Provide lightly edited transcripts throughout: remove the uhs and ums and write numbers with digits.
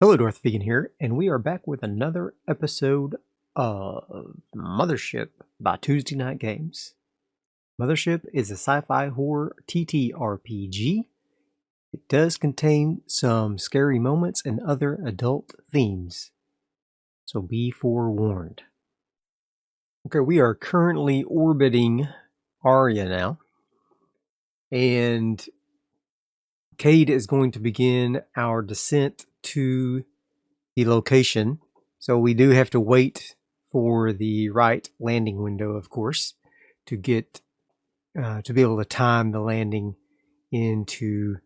Hello, Darth Vegan here, and we are back with another episode of Mothership by Tuesday Night Games. Mothership is a sci-fi horror TTRPG. It does contain some scary moments and other adult themes, so be forewarned. Okay, we are currently orbiting Aria now, and Cade is going to begin our descent to the location. So we do have to wait for the right landing window, of course, to get to be able to time the landing into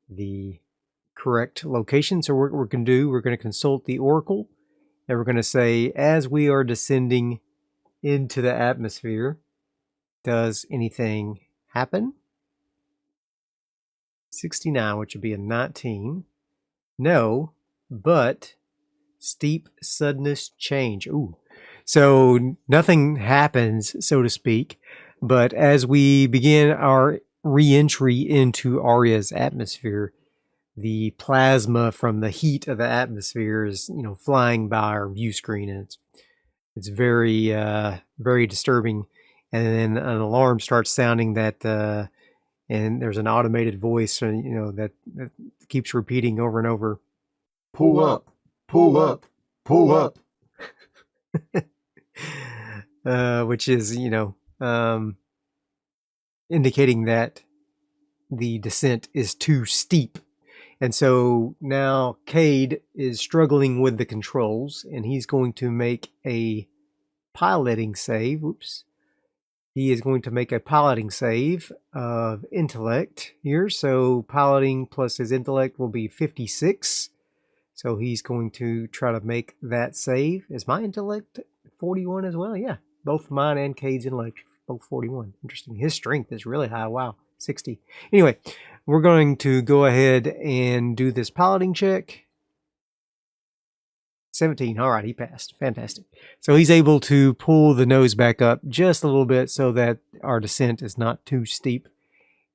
the correct location. So what we're going to do, we're going to consult the Oracle, and we're going to say, as we are descending into the atmosphere, does anything happen? 69, which would be a 19. No, but steep suddenness change. Ooh. So nothing happens, so to speak, but as we begin our re-entry into Aria's atmosphere, the plasma from the heat of the atmosphere is, flying by our view screen, and it's very, very disturbing. And then an alarm starts sounding that, and there's an automated voice, that keeps repeating over and over. Pull up, pull up, pull up. Which is, indicating that the descent is too steep. And so now Cade is struggling with the controls, and he's going to make a piloting save. Oops. He is going to make a piloting save of intellect here. So piloting plus his intellect will be 56. So he's going to try to make that save. Is my intellect 41 as well? Yeah, both mine and Cade's intellect, both 41. Interesting. His strength is really high. Wow, 60. Anyway, we're going to go ahead and do this piloting check. 17. All right, he passed. Fantastic. So he's able to pull the nose back up just a little bit so that our descent is not too steep.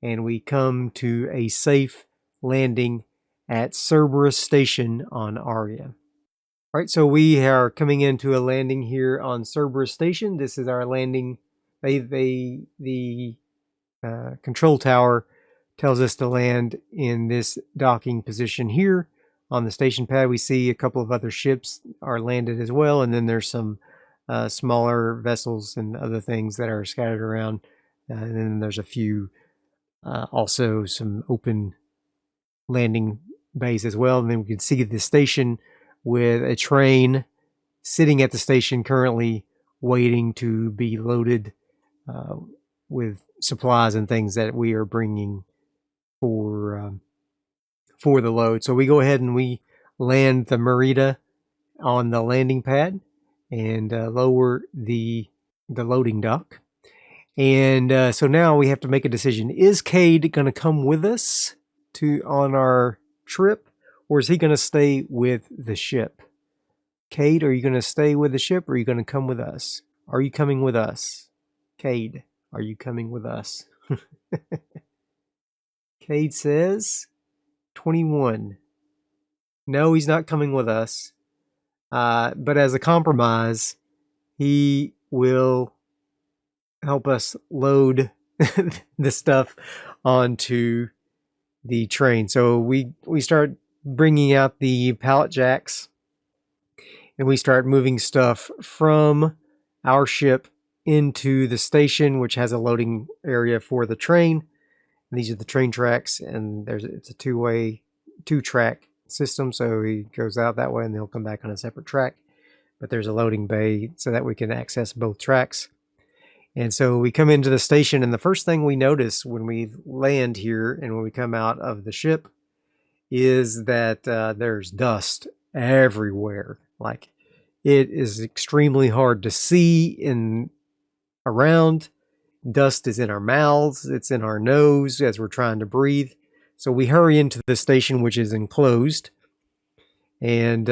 And we come to a safe landing at Cerberus Station on Aria. All right, so we are coming into a landing here on Cerberus Station. This is our landing. The control tower tells us to land in this docking position here. On the station pad, we see a couple of other ships are landed as well, and then there's some smaller vessels and other things that are scattered around. And then there's a few, also some open landing bays as well. And then we can see the station with a train sitting at the station currently waiting to be loaded with supplies and things that we are bringing for the load. So we go ahead and we land the Merida on the landing pad and lower the loading dock. And so now we have to make a decision. Is Cade going to come with us on our trip, or is he going to stay with the ship? Cade, are you going to stay with the ship, or are you going to come with us? Are you coming with us? Cade, are you coming with us? Cade says 21. No, he's not coming with us. But as a compromise, he will help us load the stuff onto the train. So we start bringing out the pallet jacks, and we start moving stuff from our ship into the station, which has a loading area for the train. And these are the train tracks, and it's a two-track system, so he goes out that way and he'll come back on a separate track. But there's a loading bay so that we can access both tracks. And so we come into the station, and the first thing we notice when we land here and when we come out of the ship is that there's dust everywhere. Like, it is extremely hard to see around. Dust is in our mouths, it's in our nose as we're trying to breathe. So we hurry into the station, which is enclosed, and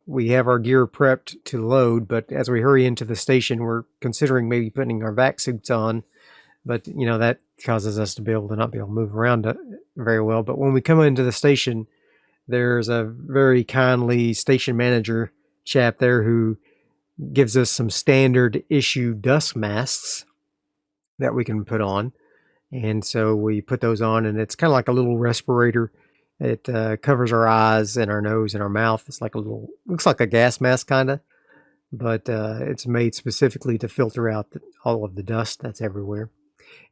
we have our gear prepped to load. But as we hurry into the station, we're considering maybe putting our vac suits on, but that causes us to not be able to move around very well. But when we come into the station, there's a very kindly station manager chap there who gives us some standard issue dust masks that we can put on. And so we put those on, and it's kind of like a little respirator. It covers our eyes and our nose and our mouth. It's like a little, looks like a gas mask kind of, but it's made specifically to filter out all of the dust that's everywhere.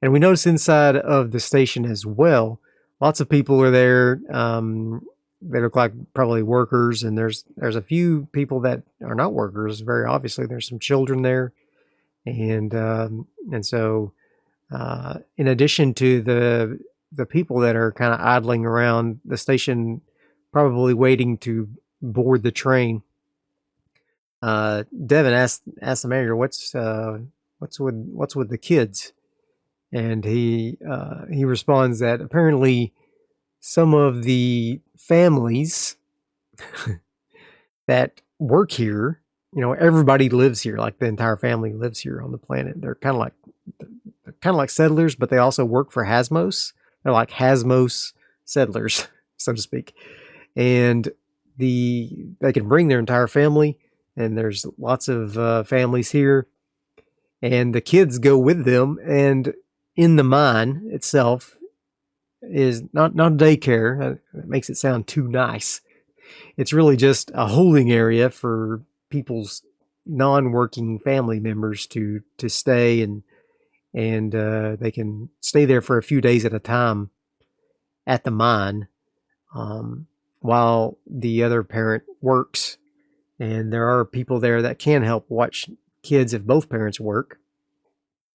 And we notice inside of the station as well, lots of people are there. They look like probably workers, and there's a few people that are not workers. Very obviously, there's some children there, and so in addition to the people that are kind of idling around the station, probably waiting to board the train, Devin asked the manager, "What's with the kids?" And he responds that apparently some of the families that work here, everybody lives here, like the entire family lives here on the planet. They're kind of like settlers, but they also work for Hasmos. They're like Hasmos settlers, so to speak. And they can bring their entire family, and there's lots of families here, and the kids go with them. And in the mine itself is not a daycare. That makes it sound too nice. It's really just a holding area for people's non-working family members to stay, and they can stay there for a few days at a time at the mine while the other parent works. And there are people there that can help watch kids if both parents work,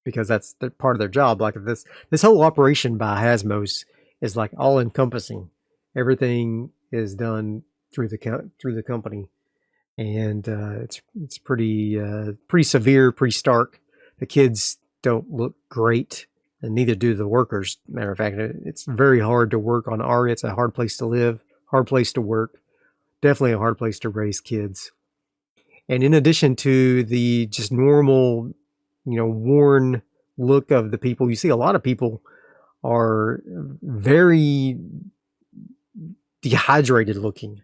because that's part of their job. Like this whole operation by Hasmos is like all encompassing. Everything is done through the company, and it's pretty severe, pretty stark. The kids don't look great, and neither do the workers. Matter of fact, it's very hard to work on Aria. It's a hard place to live, hard place to work, definitely a hard place to raise kids. And in addition to the just normal, worn look of the people, you see a lot of people are very dehydrated looking.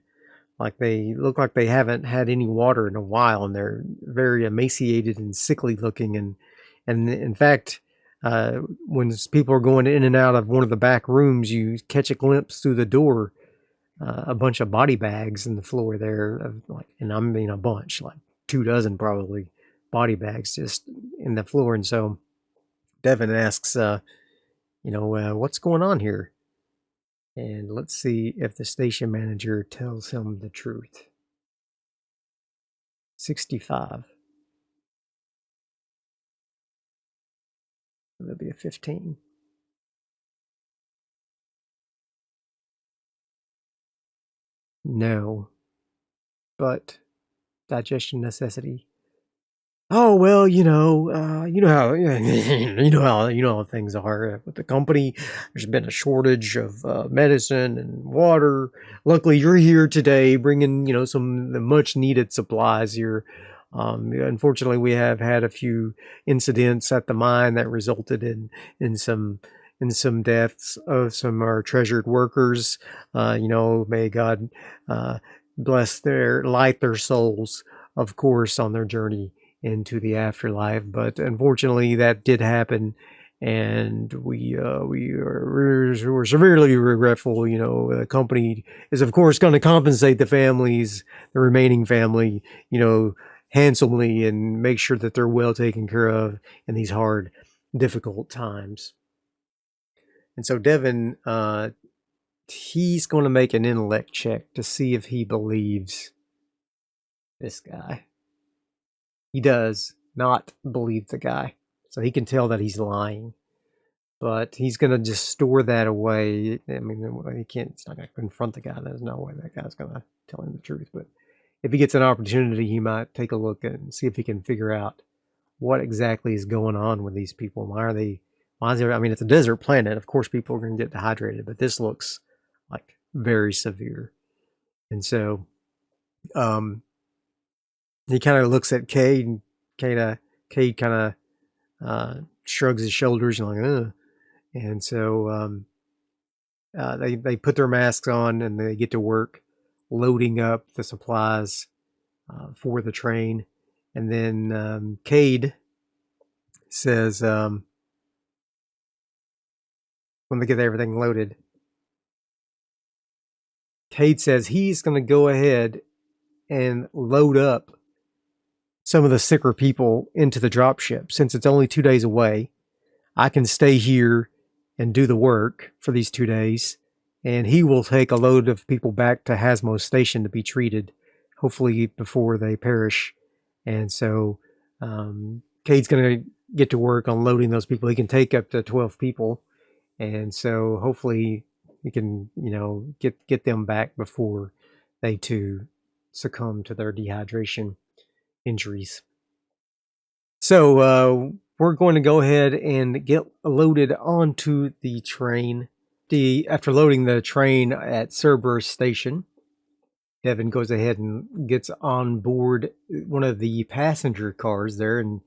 Like they look like they haven't had any water in a while, and they're very emaciated and sickly looking. And in fact, when people are going in and out of one of the back rooms, you catch a glimpse through the door, a bunch of body bags in the floor there, and I mean a bunch, like 24 probably, body bags just in the floor. And so Devin asks, what's going on here? And let's see if the station manager tells him the truth. 65. That'd be a 15. No, but digestion necessity. Oh well, you know how how things are with the company. There's been a shortage of medicine and water. Luckily, you're here today, bringing some of the much needed supplies here. Unfortunately, we have had a few incidents at the mine that resulted in some deaths of some of our treasured workers. May God bless light their souls, of course, on their journey into the afterlife. But unfortunately, that did happen, and we're severely regretful. The company is, of course, going to compensate the remaining family, handsomely, and make sure that they're well taken care of in these hard, difficult times. And so Devin, he's going to make an intellect check to see if he believes this guy. He does not believe the guy, so he can tell that he's lying. But he's going to just store that away. I mean, he can't. It's not going to confront the guy. There's no way that guy's going to tell him the truth. But if he gets an opportunity, he might take a look and see if he can figure out what exactly is going on with these people. Why is there? I mean, it's a desert planet. Of course, people are going to get dehydrated, but this looks like very severe. And so, he kind of looks at Cade, and Cade kind of shrugs his shoulders and like, ugh. And so they put their masks on and they get to work. loading up the supplies for the train. And then Cade says, when they get everything loaded, Cade says he's going to go ahead and load up some of the sicker people into the dropship. Since it's only 2 days away, I can stay here and do the work for these 2 days, and he will take a load of people back to Hasmo Station to be treated, hopefully before they perish. And so Cade's going to get to work on loading those people. He can take up to 12 people, and so hopefully he can, get them back before they too succumb to their dehydration injuries. So we're going to go ahead and get loaded onto the train. After loading the train at Cerberus Station, Devon goes ahead and gets on board one of the passenger cars there, and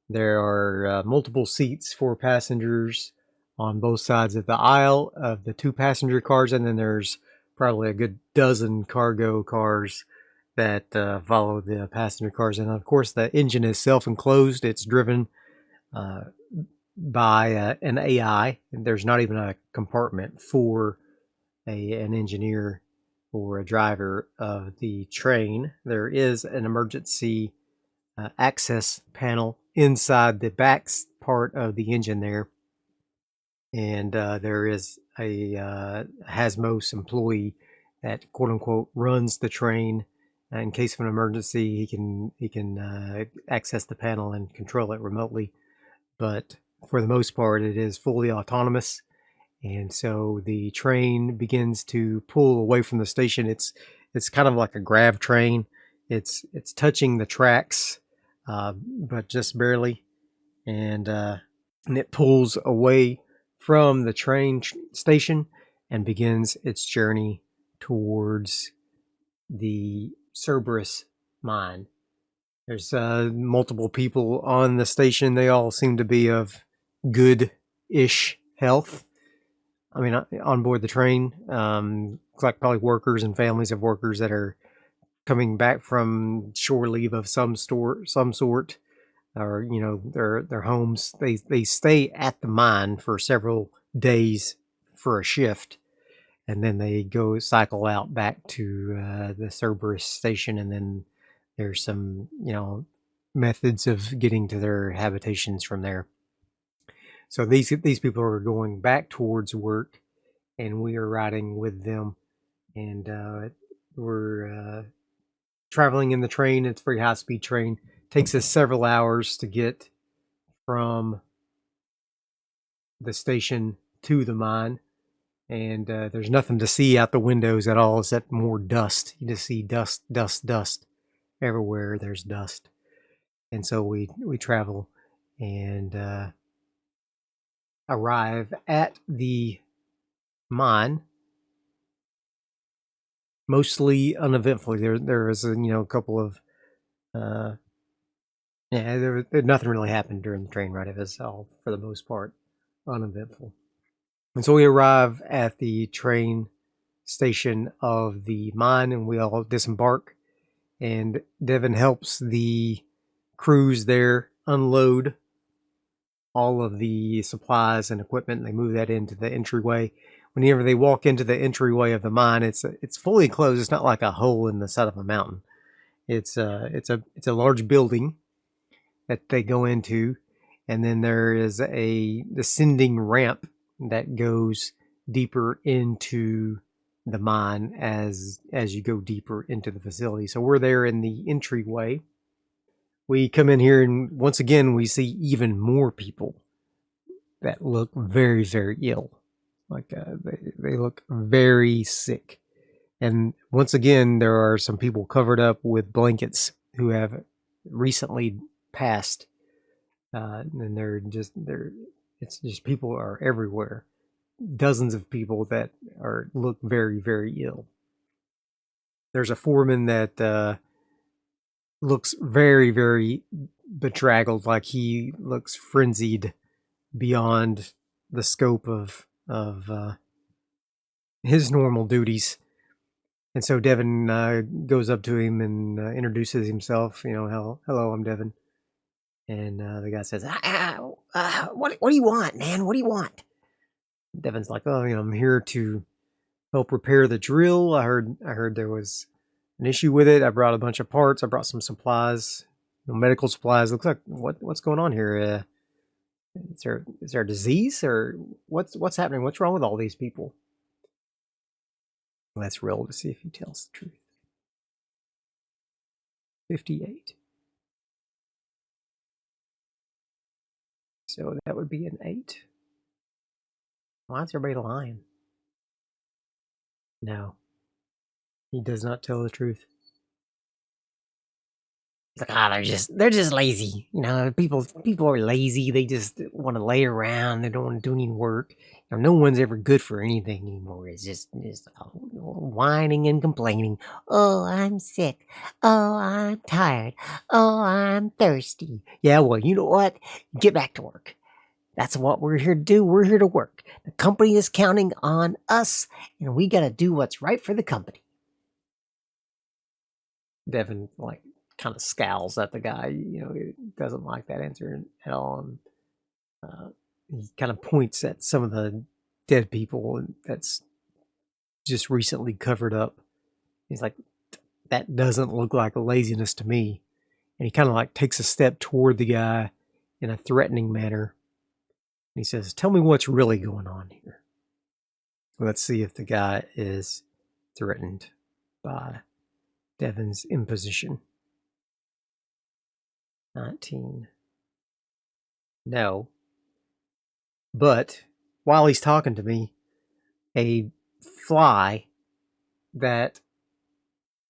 there are multiple seats for passengers on both sides of the aisle of the 2 passenger cars, and then there's probably a good dozen cargo cars that follow the passenger cars. And of course, the engine is self-enclosed. It's driven by an AI, and there's not even a compartment for an engineer or a driver of the train. There is an emergency access panel inside the back part of the engine there, and there is a Hasmos employee that quote unquote runs the train. In case of an emergency, he can access the panel and control it remotely. But for the most part, it is fully autonomous. And so the train begins to pull away from the station. It's kind of like a grav train. It's touching the tracks, but just barely. And it pulls away from the train station and begins its journey towards the Cerberus mine. There's multiple people on the station. They all seem to be of good-ish health. I mean, on board the train, it's like probably workers and families of workers that are coming back from shore leave of some sort, or their homes. They stay at the mine for several days for a shift, and then they go cycle out back to the Cerberus Station, and then there's some methods of getting to their habitations from there. So these people are going back towards work, and we are riding with them, and we're traveling in the train. It's a very high-speed train. It takes us several hours to get from the station to the mine, and there's nothing to see out the windows at all except more dust. You just see dust, dust, dust. Everywhere there's dust. And so we travel and arrive at the mine mostly uneventfully. There was a couple of nothing really happened during the train ride. It was all for the most part uneventful. And so we arrive at the train station of the mine, and we all disembark, and Devon helps the crews there unload all of the supplies and equipment, and they move that into the entryway. Whenever they walk into the entryway of the mine, it's fully closed. It's not like a hole in the side of a mountain. It's a large building that they go into, and then there is a descending ramp that goes deeper into the mine as you go deeper into the facility. So we're there in the entryway. We come in here, and once again we see even more people that look very, very ill. Like they look very sick. And once again, there are some people covered up with blankets who have recently passed. And it's just people are everywhere. Dozens of people that look very, very ill. There's a foreman that looks very, very bedraggled, like he looks frenzied beyond the scope of his normal duties. And so Devon goes up to him and introduces himself. Hello, I'm Devon. And the guy says, what do you want, man? What do you want? Devon's like, oh, I'm here to help repair the drill. I heard there was an issue with it. I brought a bunch of parts. I brought some supplies, medical supplies. Looks like what's going on here? Is there a disease or what's happening? What's wrong with all these people? Let's roll to see if he tells the truth. 58. So that would be an 8. Why is everybody lying? No. He does not tell the truth. He's like, they're just lazy. People are lazy. They just want to lay around. They don't want to do any work. No one's ever good for anything anymore. It's just whining and complaining. Oh, I'm sick. Oh, I'm tired. Oh, I'm thirsty. Yeah, well, you know what? Get back to work. That's what we're here to do. We're here to work. The company is counting on us, and we got to do what's right for the company. Devon, kind of scowls at the guy. He doesn't like that answer at all. And he kind of points at some of the dead people that's just recently covered up. He's like, that doesn't look like laziness to me. And he kind of takes a step toward the guy in a threatening manner. And he says, tell me what's really going on here. Let's see if the guy is threatened by Devon's imposition. 19. No. But while he's talking to me, a fly that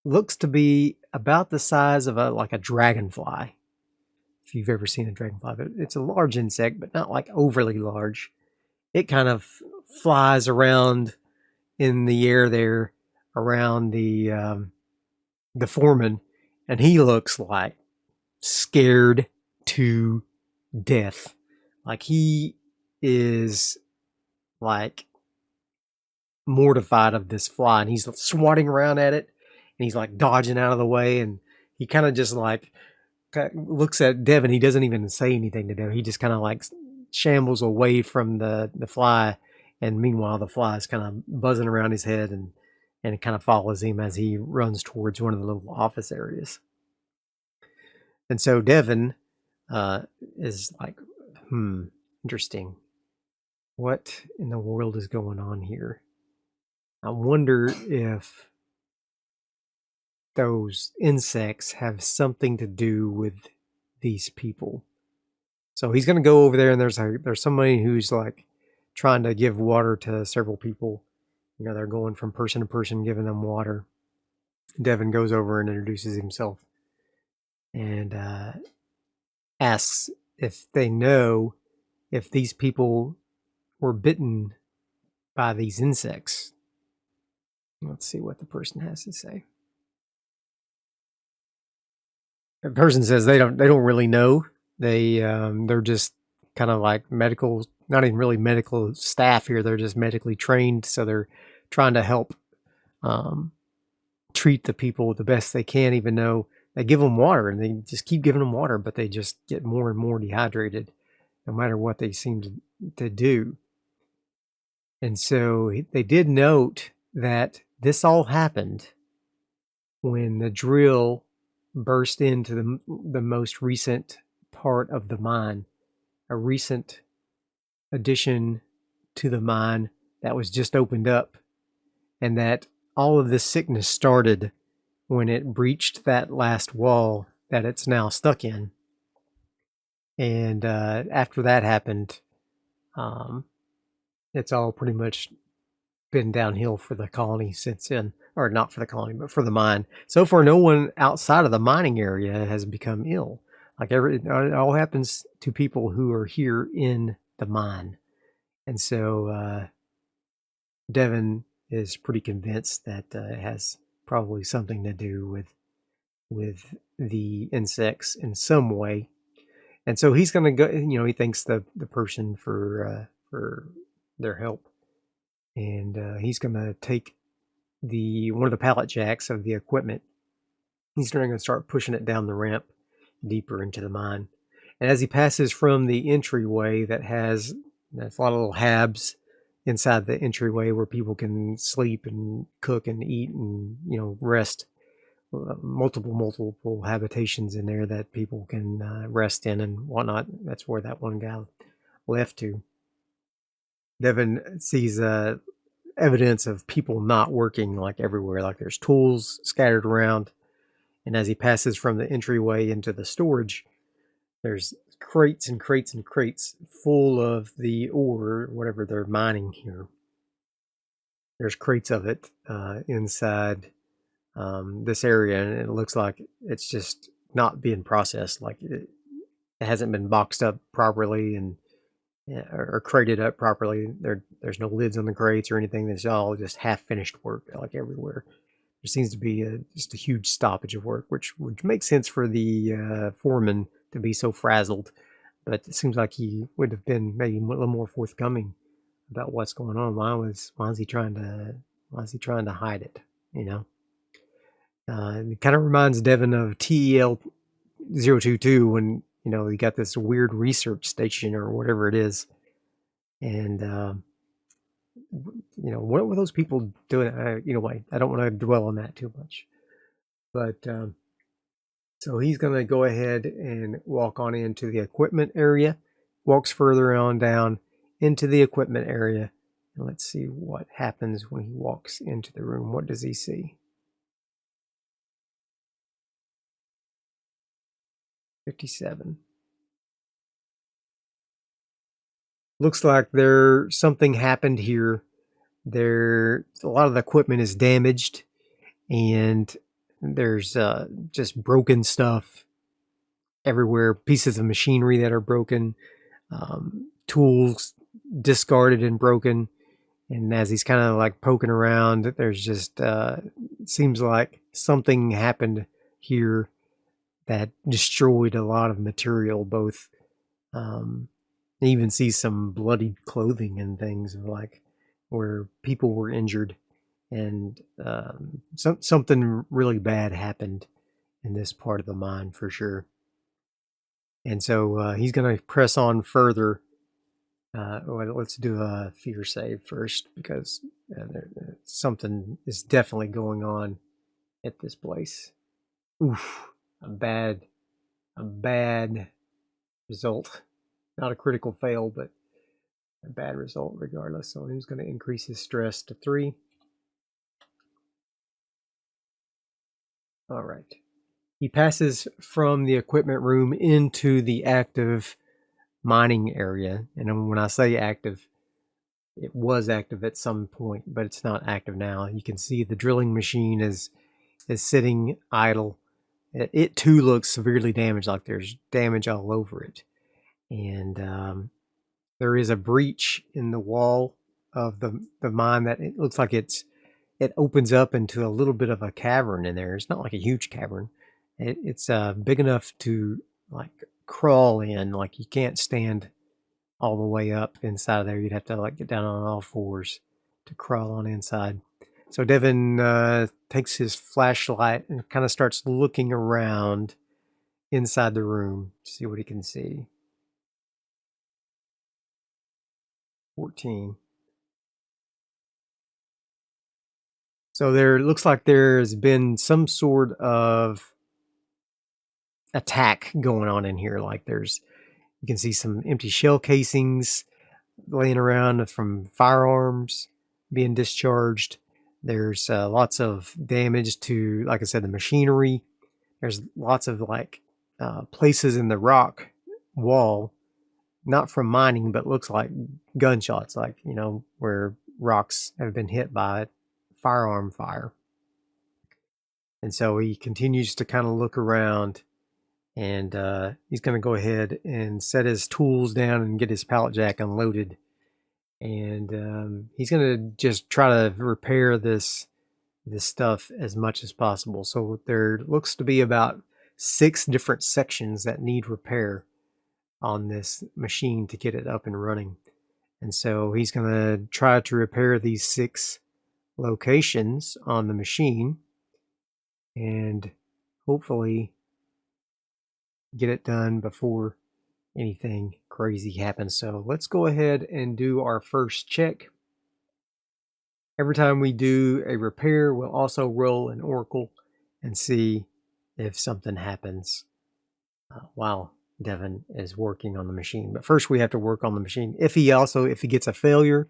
looks to be about the size of a dragonfly. If you've ever seen a dragonfly, but it's a large insect, but not overly large. It kind of flies around in the air there around the Foreman, and he looks scared to death. He is mortified of this fly, and he's swatting around at it, and he's dodging out of the way, and he kind of just looks at Devon. He doesn't even say anything to Devon. He just kind of shambles away from the fly, and meanwhile the fly is kind of buzzing around his head, and it kind of follows him as he runs towards one of the little office areas. And so Devon is interesting. What in the world is going on here? I wonder if those insects have something to do with these people. So he's going to go over there, and there's somebody who's trying to give water to several people. They're going from person to person, giving them water. Devon goes over and introduces himself and asks if they know if these people were bitten by these insects. Let's see what the person has to say. The person says they don't really know. They're just kind of medical, not even really medical staff here. They're just medically trained, so they're trying to help treat the people the best they can, even though they give them water and they just keep giving them water, but they just get more and more dehydrated no matter what they seem to do. And so they did note that this all happened when the drill burst into the most recent part of the mine, a recent addition to the mine that was just opened up, and that all of this sickness started when it breached that last wall that it's now stuck in. And after that happened, it's all pretty much been downhill for the colony since then. Or not for the colony, but for the mine. So far, no one outside of the mining area has become ill. It all happens to people who are here in the mine. And so Devon is pretty convinced that it has probably something to do with the insects in some way. And so he's going to go, he thanks the person for their help. And he's going to take one of the pallet jacks of the equipment. He's going to start pushing it down the ramp deeper into the mine. And as he passes from the entryway that's a lot of little habs inside the entryway where people can sleep and cook and eat and, rest. Multiple habitations in there that people can rest in and whatnot. That's where that one guy left to. Devon sees evidence of people not working like everywhere, like there's tools scattered around. And as he passes from the entryway into the storage, there's crates and crates and crates full of the ore, whatever they're mining here. There's crates of it inside this area, and it looks like it's just not being processed. Like it hasn't been boxed up properly and or crated up properly. There's no lids on the crates or anything. It's all just half finished work, like everywhere. There seems to be just a huge stoppage of work, which makes sense for the foreman to be so frazzled. But it seems like he would have been maybe a little more forthcoming about what's going on. Why is he trying to hide it? It kind of reminds Devon of TEL 022 when you got this weird research station or whatever it is, and what were those people doing? I don't want to dwell on that too much, but so he's going to go ahead and walk on into the equipment area, walks further on down into the equipment area, and let's see what happens when he walks into the room. What does he see? 57. Looks like something happened here. A lot of the equipment is damaged, and there's just broken stuff everywhere. Pieces of machinery that are broken, tools discarded and broken. And as he's kind of like poking around, there's just seems like something happened here that destroyed a lot of material. Both you even see some bloodied clothing and things like where people were injured, and something really bad happened in this part of the mine for sure. And so he's going to press on further. Let's do a fear save first, because something is definitely going on at this place. Oof, a bad result. Not a critical fail, but a bad result regardless. So he's going to increase his stress to 3. All right. He passes from the equipment room into the active mining area. And when I say active, it was active at some point, but it's not active now. You can see the drilling machine is sitting idle. It too looks severely damaged, like there's damage all over it. And there is a breach in the wall of the mine that it looks like it opens up into a little bit of a cavern in there. It's not like a huge cavern. It's big enough to like crawl in. Like you can't stand all the way up inside of there. You'd have to like get down on all fours to crawl on inside. So Devon takes his flashlight and kind of starts looking around inside the room to see what he can see. 14. So there looks like there's been some sort of attack going on in here. Like you can see some empty shell casings laying around from firearms being discharged. There's lots of damage to, like I said, the machinery. There's lots of like places in the rock wall, not from mining, but looks like gunshots, like, where rocks have been hit by firearm fire. And so he continues to kind of look around, and he's going to go ahead and set his tools down and get his pallet jack unloaded. And he's going to just try to repair this stuff as much as possible. So there looks to be about 6 different sections that need repair on this machine to get it up and running. And so he's going to try to repair these 6 locations on the machine and hopefully get it done before anything crazy happens. So let's go ahead and do our first check. Every time we do a repair, we'll also roll an oracle and see if something happens while Devon is working on the machine. But first we have to work on the machine. If he gets a failure,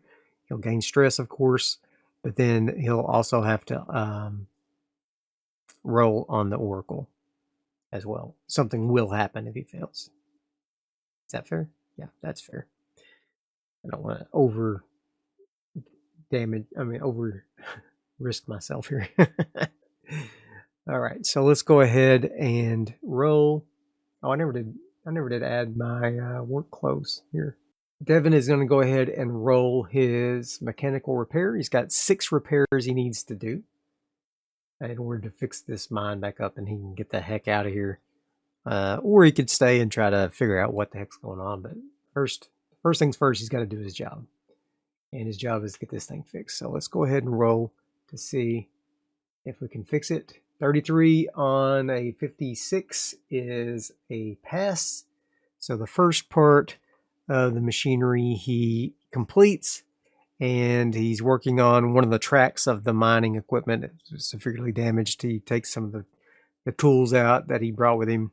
he'll gain stress, of course, but then he'll also have to roll on the oracle as well. Something will happen if he fails. Is that fair? Yeah, that's fair. I don't want to over risk myself here. All right, so let's go ahead and roll. Oh, I never did add my work clothes here. Devon is going to go ahead and roll his mechanical repair. He's got 6 repairs he needs to do in order to fix this mine back up, and he can get the heck out of here. Or he could stay and try to figure out what the heck's going on. But first things first, he's got to do his job. And his job is to get this thing fixed. So let's go ahead and roll to see if we can fix it. 33 on a 56 is a pass. So the first part of the machinery he completes, and he's working on one of the tracks of the mining equipment. It's severely damaged. He takes some of the tools out that he brought with him,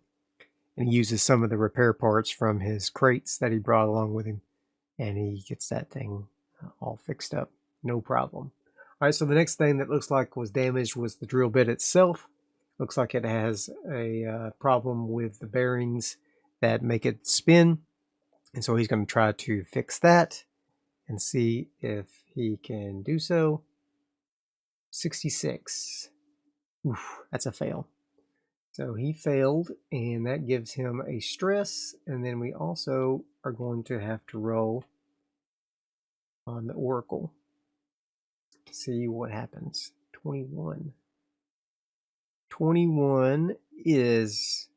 and he uses some of the repair parts from his crates that he brought along with him, and he gets that thing all fixed up. No problem. All right, so the next thing that looks like was damaged was the drill bit itself. Looks like it has a problem with the bearings that make it spin. And so he's going to try to fix that and see if he can do so. 66. Oof, that's a fail. So he failed, and that gives him a stress. And then we also are going to have to roll on the oracle to see what happens. 21. 21 is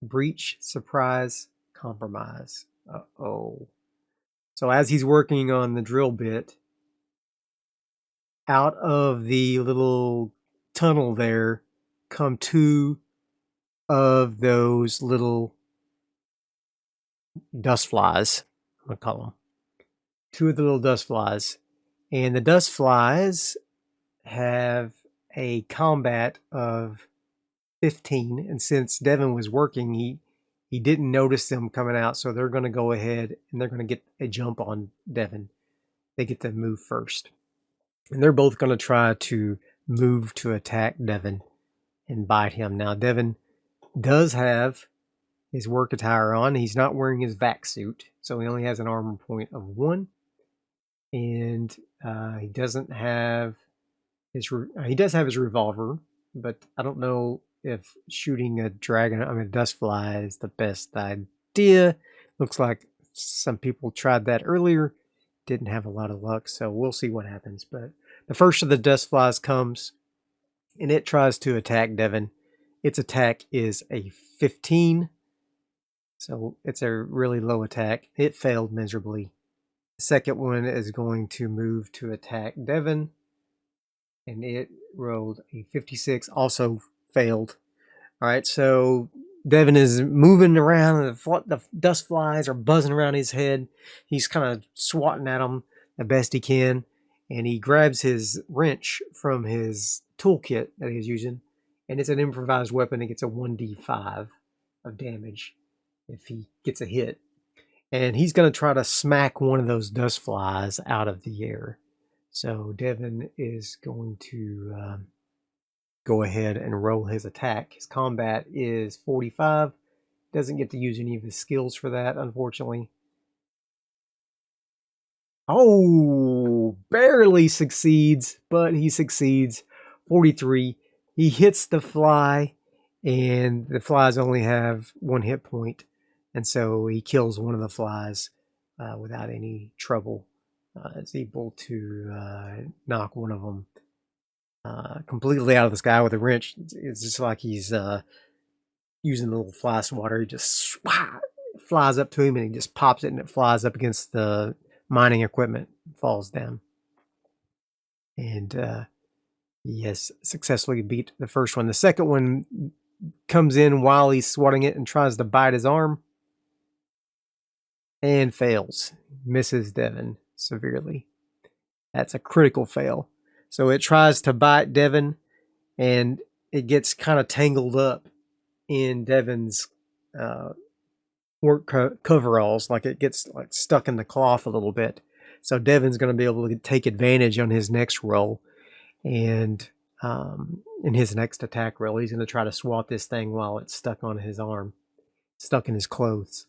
breach, surprise, compromise. Uh-oh. So as he's working on the drill bit, out of the little tunnel there come 2 of those little dustflies. I'm going to call them 2 of the little dustflies. And the dustflies have a combat of 15. And since Devon was working, he didn't notice them coming out. So they're going to go ahead and they're going to get a jump on Devon. They get to move first. And they're both going to try to move to attack Devon and bite him. Now, Devon does have his work attire on. He's not wearing his vac suit, so he only has an armor point of 1. And he doesn't have he does have his revolver, but I don't know if shooting a dustfly is the best idea. Looks like some people tried that earlier, didn't have a lot of luck, so we'll see what happens. But the first of the dustflies comes, and it tries to attack Devon. Its attack is a 15, so it's a really low attack. It failed miserably. The second one is going to move to attack Devon, and it rolled a 56, also failed. All right, so Devon is moving around, and the dust flies are buzzing around his head. He's kind of swatting at them the best he can, and he grabs his wrench from his toolkit that he's using, and it's an improvised weapon. It gets a 1d5 of damage if he gets a hit. And he's going to try to smack one of those dust flies out of the air. So Devon is going to go ahead and roll his attack. His combat is 45. Doesn't get to use any of his skills for that, unfortunately. Oh, barely succeeds, but he succeeds. 43. He hits the fly, and the flies only have 1 hit point. And so he kills one of the flies without any trouble. Is able to knock one of them completely out of the sky with a wrench. It's just like he's using a little fly swatter. He just flies up to him, and he just pops it, and it flies up against the mining equipment, falls down. and he has successfully beat the first one. The second one comes in while he's swatting it and tries to bite his arm and fails. Misses Devon severely. That's a critical fail. So it tries to bite Devon, and it gets kind of tangled up in Devon's work coveralls, like it gets like stuck in the cloth a little bit. So Devon's going to be able to take advantage on his next roll, and in his next attack roll, he's going to try to swat this thing while it's stuck on his arm, stuck in his clothes.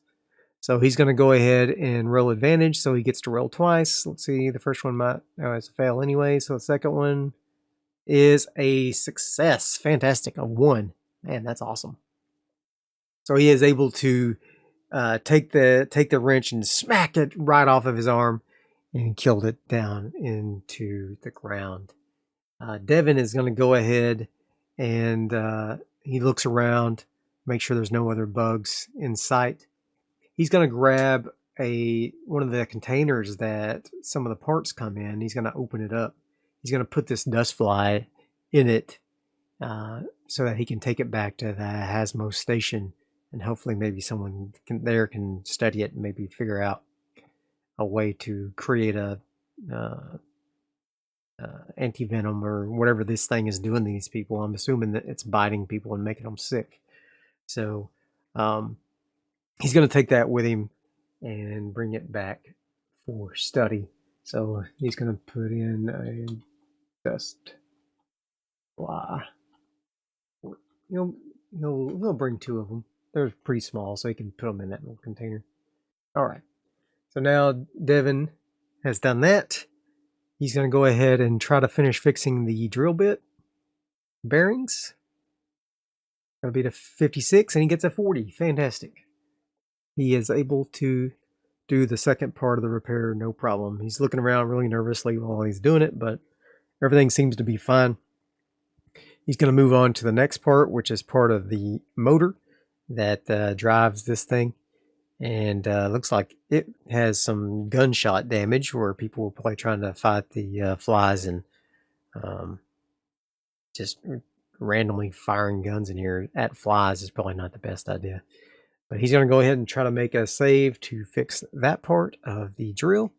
So he's going to go ahead and roll advantage, so he gets to roll twice. Let's see, the first one might, it's a fail anyway, so the second one is a success. Fantastic, a 1. Man, that's awesome. So he is able to take the wrench and smack it right off of his arm and killed it down into the ground. Devon is going to go ahead and he looks around, make sure there's no other bugs in sight. He's going to grab one of the containers that some of the parts come in. He's going to open it up. He's going to put this Dustfly in it so that he can take it back to the Hasmo station, and hopefully maybe someone can study it and maybe figure out a way to create a anti-venom or whatever this thing is doing to these people. I'm assuming that it's biting people and making them sick. So he's going to take that with him and bring it back for study. So he's going to put in a Dustfly. He'll bring 2 of them. They're pretty small, so he can put them in that little container. All right. So now Devon has done that. He's going to go ahead and try to finish fixing the drill bit bearings. Going to be to 56, and he gets a 40. Fantastic. He is able to do the second part of the repair, no problem. He's looking around really nervously while he's doing it, but everything seems to be fine. He's going to move on to the next part, which is part of the motor that drives this thing. And looks like it has some gunshot damage where people were probably trying to fight the flies and just randomly firing guns in here at flies is probably not the best idea. But he's going to go ahead and try to make a save to fix that part of the drill.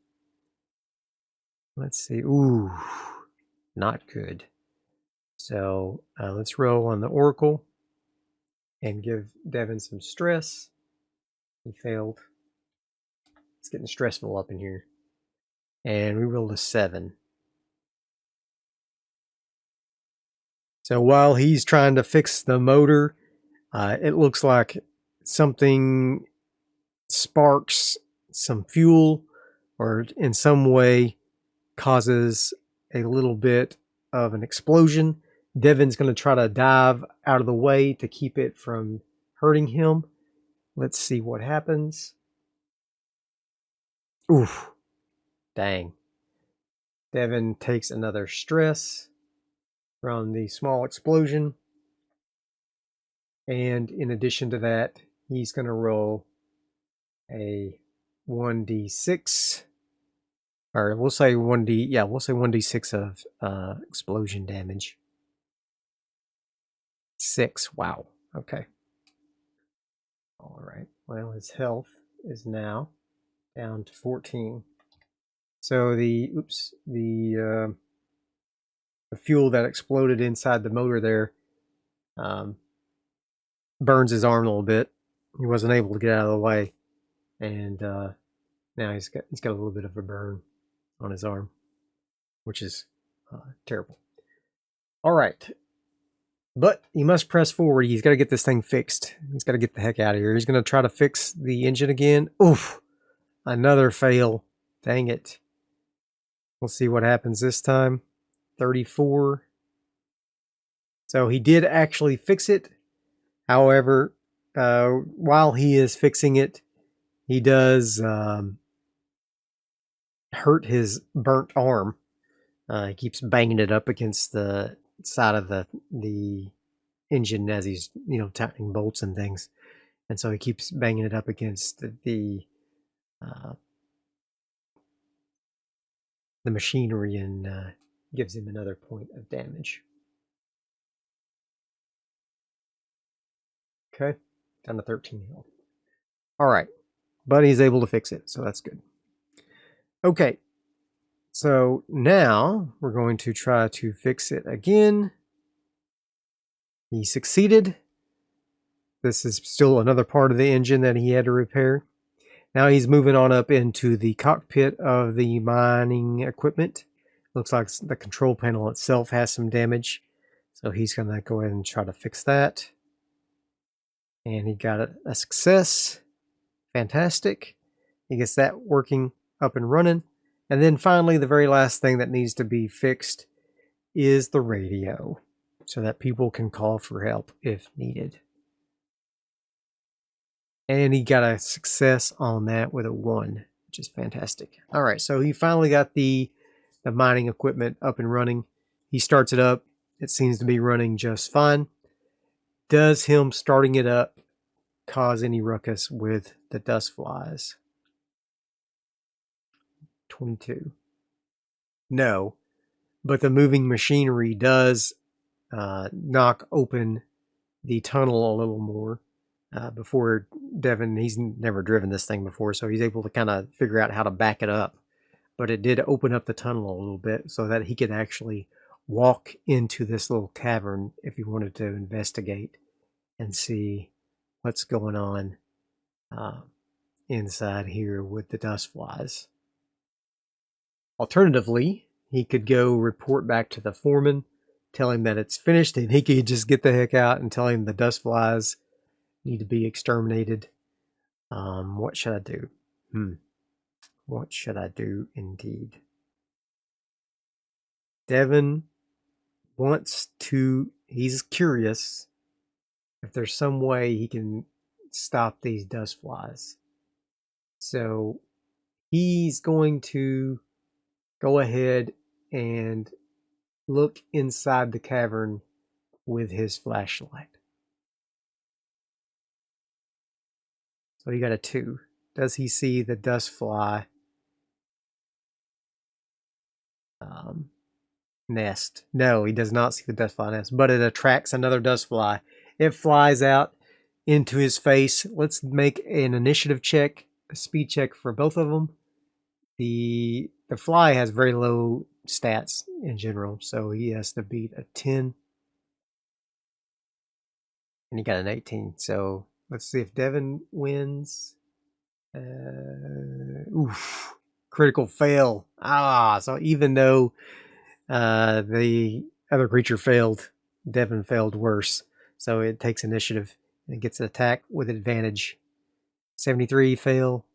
Let's see. Ooh, not good. So let's roll on the Oracle and give Devon some stress. He failed. It's getting stressful up in here. And we rolled a 7. So while he's trying to fix the motor, it looks like something sparks some fuel or in some way causes a little bit of an explosion. Devon's going to try to dive out of the way to keep it from hurting him. Let's see what happens. Oof. Dang. Devon takes another stress from the small explosion. And in addition to that, he's going to roll a 1d6. Or we'll say 1d6 of explosion damage. 6. Wow. Okay. All right. Well, his health is now down to 14. So the fuel that exploded inside the motor there burns his arm a little bit. He wasn't able to get out of the way, and now he's got a little bit of a burn on his arm, which is terrible. All right. But he must press forward. He's got to get this thing fixed. He's got to get the heck out of here. He's going to try to fix the engine again. Oof. Another fail. Dang it. We'll see what happens this time. 34. So he did actually fix it. However, while he is fixing it, he does hurt his burnt arm. He keeps banging it up against the side of the engine as he's tightening bolts and things, and so he keeps banging it up against the machinery and gives him another point of damage. Okay, down to 13 health. All right, but he's able to fix it, so that's good. Okay, so now we're going to try to fix it again. He succeeded. This is still another part of the engine that he had to repair. Now he's moving on up into the cockpit of the mining equipment. Looks like the control panel itself has some damage. So he's going to go ahead and try to fix that. And he got a success. Fantastic. He gets that working up and running. And then finally, the very last thing that needs to be fixed is the radio, so that people can call for help if needed. And he got a success on that with a 1, which is fantastic. All right, so he finally got the mining equipment up and running. He starts it up. It seems to be running just fine. Does him starting it up cause any ruckus with the Dustflies? 22. No, but the moving machinery does knock open the tunnel a little more. Before Devon, he's never driven this thing before, so he's able to kind of figure out how to back it up. But it did open up the tunnel a little bit so that he could actually walk into this little cavern if he wanted to investigate and see what's going on inside here with the Dustflies. Alternatively, he could go report back to the foreman, tell him that it's finished, and he could just get the heck out and tell him the Dustflies need to be exterminated. What should I do? What should I do indeed? Devon wants to, he's curious if there's some way he can stop these Dustflies. So he's going to go ahead and look inside the cavern with his flashlight. So he got a 2. Does he see the Dustfly nest? No, he does not see the Dustfly nest, but it attracts another Dustfly. It flies out into his face. Let's make an initiative check, a speed check for both of them. The fly has very low stats in general, so he has to beat a 10. And he got an 18. So let's see if Devon wins. Oof. Critical fail. So even though the other creature failed, Devon failed worse. So it takes initiative and gets an attack with advantage. 73 fail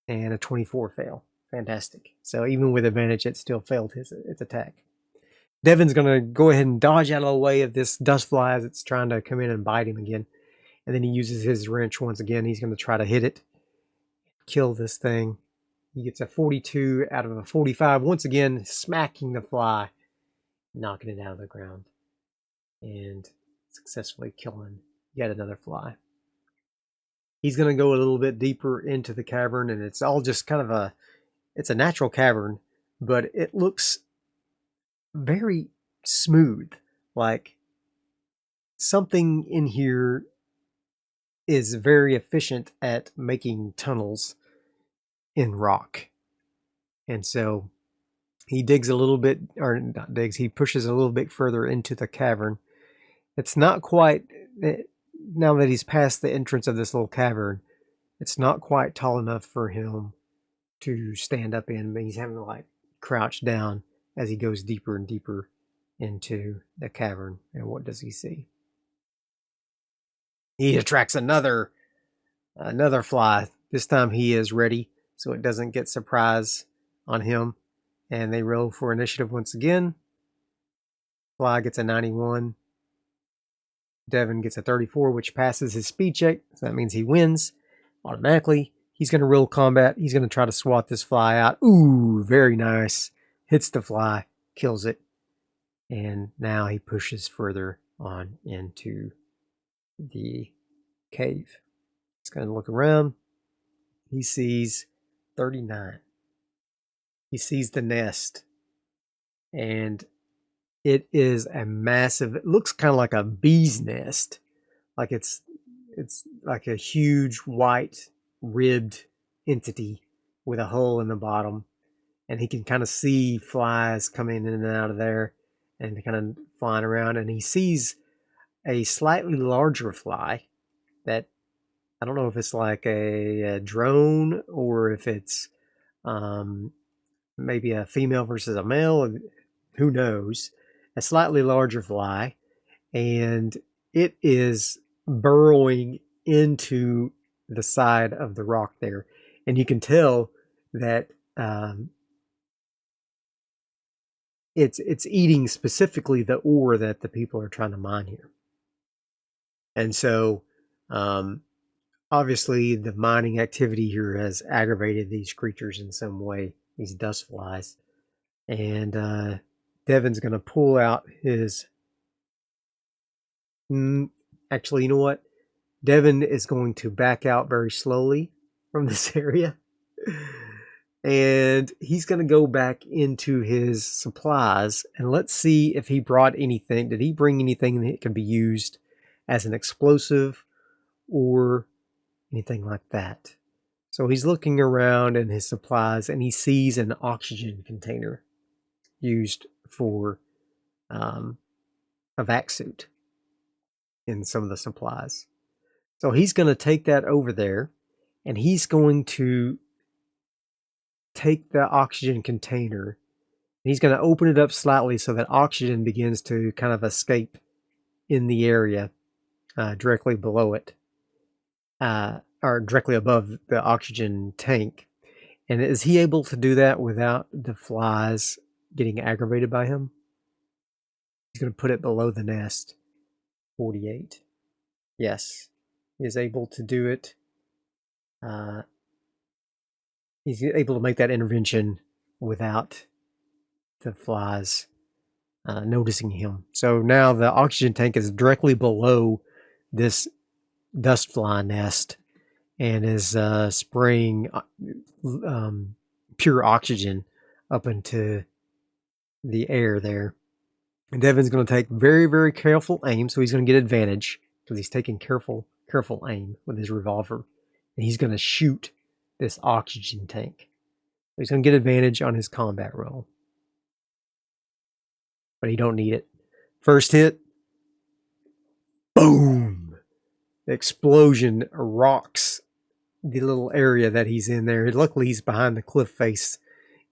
and a 24 fail. Fantastic. So even with advantage, it still failed its attack. Devon's going to go ahead and dodge out of the way of this Dustfly as it's trying to come in and bite him again. And then he uses his wrench once again. He's going to try to hit it. Kill this thing. He gets a 42 out of a 45. Once again, smacking the fly, knocking it out of the ground, and successfully killing yet another fly. He's going to go a little bit deeper into the cavern, and it's all just kind of it's a natural cavern, but it looks very smooth. Like something in here is very efficient at making tunnels in rock. And so he digs a little bit, or not digs, he pushes a little bit further into the cavern. It's not quite, now that he's past the entrance of this little cavern, it's not quite tall enough for him to stand up in, but he's having to like crouch down as he goes deeper and deeper into the cavern. And what does he see? He attracts another fly. This time he is ready, so it doesn't get surprise on him. And they roll for initiative once again. Fly gets a 91. Devon gets a 34, which passes his speed check. So that means he wins automatically. He's going to roll combat. He's going to try to swat this fly out. Ooh, very nice. Hits the fly, kills it. And now he pushes further on into the cave. He's going to look around. He sees 39. He sees the nest. and it is a massive. It looks kind of like a bee's nest, like it's like a huge white ribbed entity with a hole in the bottom, and he can kind of see flies coming in and out of there, and kind of flying around, and he sees a slightly larger fly that I don't know if it's like a drone or if it's maybe a female versus a male. Who knows? A slightly larger fly, and it is burrowing into the side of the rock there, and you can tell that it's eating specifically the ore that the people are trying to mine here. And so obviously the mining activity here has aggravated these creatures in some way, these Dustflies. And Devon's going to pull out his... actually, you know what? Devon is going to back out very slowly from this area. And he's going to go back into his supplies. And let's see if he brought anything. Did he bring anything that can be used as an explosive or anything like that? So he's looking around in his supplies, and he sees an oxygen container used for a vac suit in some of the supplies. So he's going to take that over there, and he's going to take the oxygen container, and he's going to open it up slightly so that oxygen begins to kind of escape in the area directly below it, or directly above the oxygen tank. And is he able to do that without the flies getting aggravated by him? He's going to put it below the nest. 48. Yes, he is able to do it. He's able to make that intervention without the flies noticing him. So now the oxygen tank is directly below this Dustfly nest and is spraying pure oxygen up into the air there. And Devon's going to take very, very careful aim, so he's going to get advantage because he's taking careful aim with his revolver. And he's going to shoot this oxygen tank. So he's going to get advantage on his combat roll. But he don't need it. First hit. Boom! The explosion rocks the little area that he's in there. Luckily, he's behind the cliff face,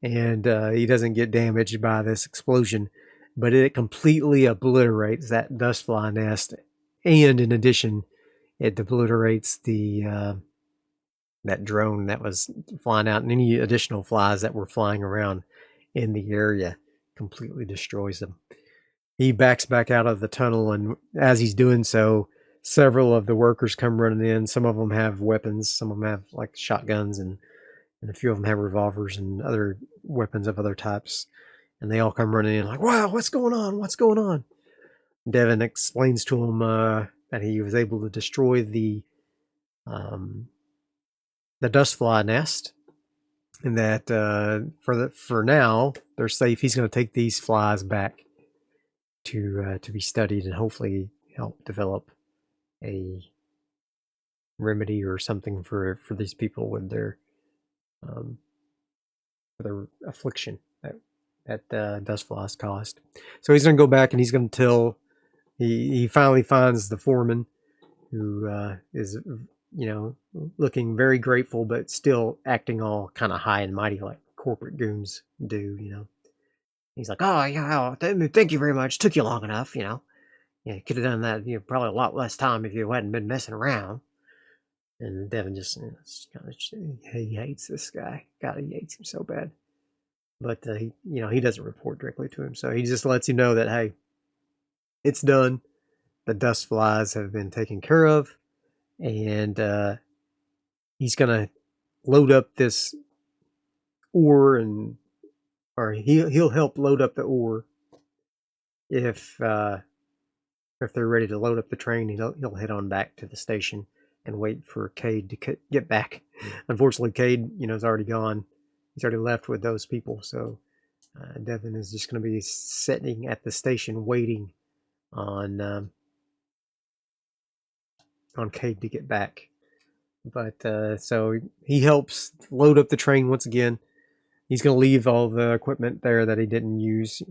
and he doesn't get damaged by this explosion. But it completely obliterates that Dustfly nest, and in addition, it obliterates the that drone that was flying out, and any additional flies that were flying around in the area. Completely destroys them. He backs back out of the tunnel, and as he's doing so, several of the workers come running in. Some of them have weapons, some of them have like shotguns, and a few of them have revolvers and other weapons of other types. And they all come running in like, wow, what's going on? What's going on? Devon explains to him that he was able to destroy the Dustfly nest, and that for now they're safe. He's going to take these flies back to be studied and hopefully help develop a remedy or something for these people with their affliction that Dustflies caused. So he's going to go back and he's going to tell. He finally finds the foreman, who is, you know, looking very grateful, but still acting all kind of high and mighty like corporate goons do, you know. He's like, oh, yeah, thank you very much. Took you long enough, you know. Yeah, you could have done that, you know, probably a lot less time if you hadn't been messing around. And Devon just, you know, he hates this guy. God, he hates him so bad. But he doesn't report directly to him, so he just lets him know that, hey, it's done. The Dustflies have been taken care of, and he's gonna load up this ore, or he'll help load up the ore if they're ready to load up the train. He'll head on back to the station and wait for Cade to get back. Unfortunately, Cade, is already gone. He's already left with those people, so Devon is just going to be sitting at the station waiting on Cade to get back. But so he helps load up the train once again. He's going to leave all the equipment there that he didn't use,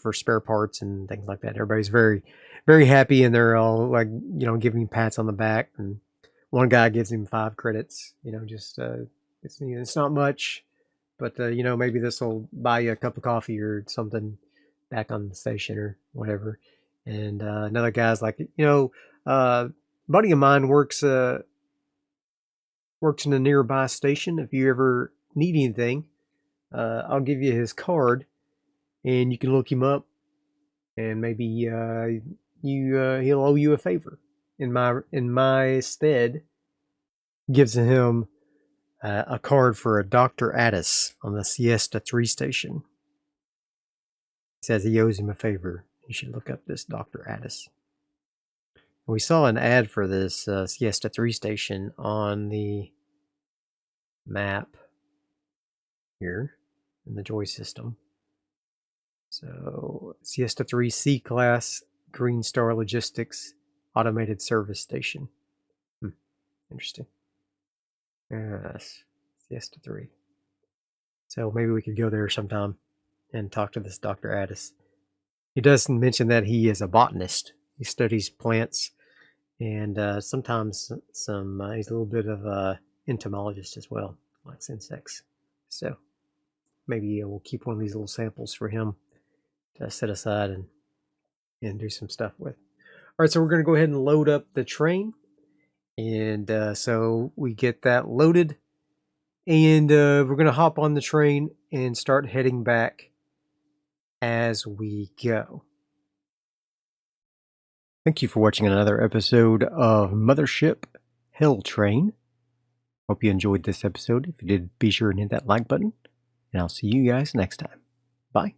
for spare parts and things like that. Everybody's very, very happy, and they're all like, giving him pats on the back. And one guy gives him 5 credits. It's not much, but maybe this will buy you a cup of coffee or something back on the station or whatever. And another guy's like, buddy of mine works in a nearby station. If you ever need anything, I'll give you his card, and you can look him up, and maybe he'll owe you a favor in my stead. Gives him a card for a Dr. Addis on the Siesta 3 station. He says he owes him a favor. You should look up this Dr. Addis. We saw an ad for this Siesta 3 station on the map here in the Joy system. So, Siesta 3 C-Class Green Star Logistics Automated Service Station. Interesting. Yes, Siesta 3. So maybe we could go there sometime and talk to this Dr. Addis. He does mention that he is a botanist. He studies plants, and sometimes he's a little bit of a entomologist as well, likes insects. So maybe we'll keep one of these little samples for him to set aside and do some stuff with. All right, so we're going to go ahead and load up the train. And so we get that loaded, and we're going to hop on the train and start heading back as we go. Thank you for watching another episode of Mothership Hell Train. Hope you enjoyed this episode. If you did, be sure and hit that like button, and I'll see you guys next time. Bye.